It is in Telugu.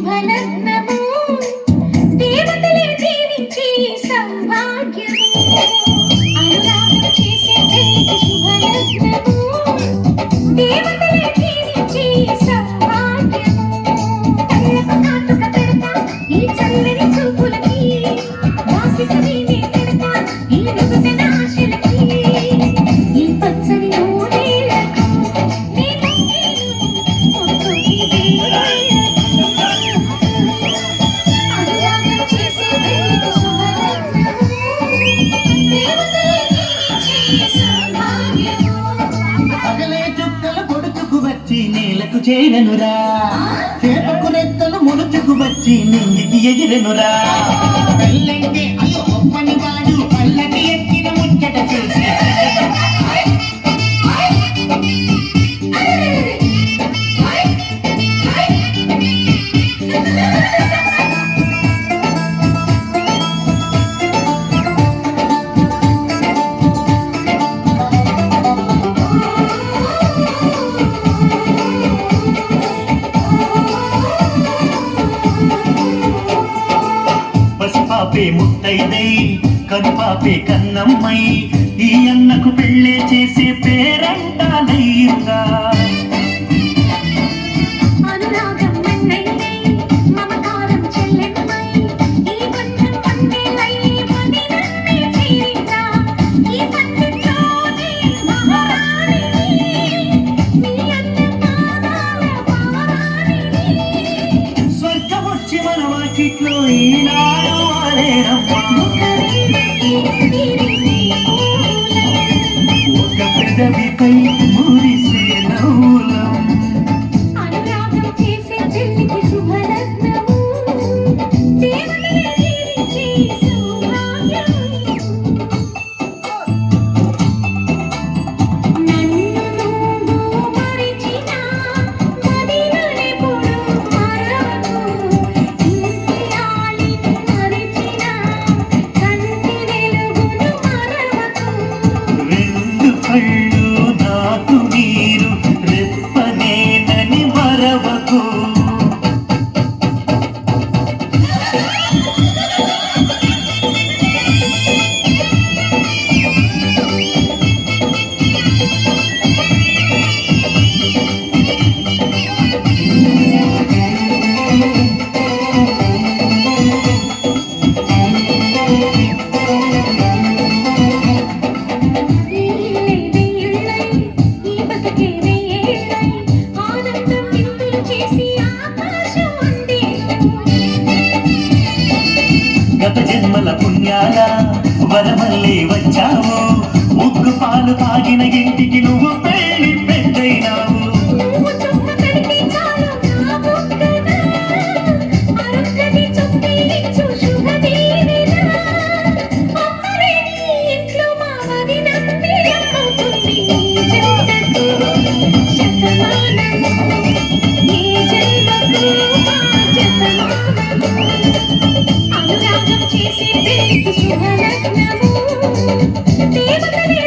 శుభలగ్నము దేవతలే దీవించే సౌభాగ్యము అనురాగం చేసే పెళ్లికి శుభలగ్నము దేవతలే దీవించే సౌభాగ్యము కళ్ళకు కాటుక పెడతా ఈ చల్లని చూపులకి వాసిక వీణే పెడతా ఈ నుదుటన ఆశలకి ఈ పచ్చని నూరేళ్లకు నేను ఒక్కొక్క అనురాగం చేసే పెళ్లికి శుభలగ్నము దేవతలే దీవించే సౌభాగ్యము పగలే చుక్కలు పొడుచుకు వచ్చి నేలకు చేరనురా చేపకు రెక్కలు ముడుచుకు వచ్చి నింగికి ఎగిరెనురా పెళ్ళంటే అయ్యో ఒప్పని వాడు పల్లకి ఎక్కిన ముచ్చట చేసి పసిపాపే ముత్తైదై కనుపాపే కన్నమ్మై ఈ అన్నకు పెళ్ళే చేసే పేరంటానయ్యిందా అనురాగం మన్నయ్యై మమకారం చెల్లెమ్మై ఈ బంధం పందేలై వదినన్నే చేరిందా ఈ పందిట్లోనే మహారాణిని మీ అన్న పాదాల పారాణిని స్వర్గమొచ్చి మన వాకిట్లో ఈనాడు వాలేరమ్మా ఒక పెదవిపై మురిసే నవ్వులం అనురాగం చేసే పెళ్లికి శుభలగ్నము దేవతలే దీవించే సౌభాగ్యము నన్ను నువ్వు మరిచినా మదిలోనెప్పుడు మరవకు ఇంటియాలిని మరిచినా కంటి వెలుగును మరవకు రెండు కళ్ళు నాకు మీరు రెప్పనేనని మరవకు ఈ ఇల్లై వెయ్యిళ్ళై ఈ బతుకే వెయ్యేళ్ళై ఆనందం విందులు చేసి ఆకాశం అందేను గత జన్మల పుణ్యాల వరమల్లే వచ్చావు ముగ్గు పాలు తాగిన ఇంటికి నువ్వు పెళ్లి పెద్దయినావు నువ్వు చుమ్మ పెడితే చాలు నా బుగ్గన అరుంధతి చుట్టిలించు శుభదీవెన అమ్మలేని ఇంట్లో మా వదినమ్మే అవుతుంది ఈ జంటకు శతమానము ఈ జన్మకు మా శతమానము అనురాగం చేసే పెళ్లికి శుభలగ్నము దేవతలే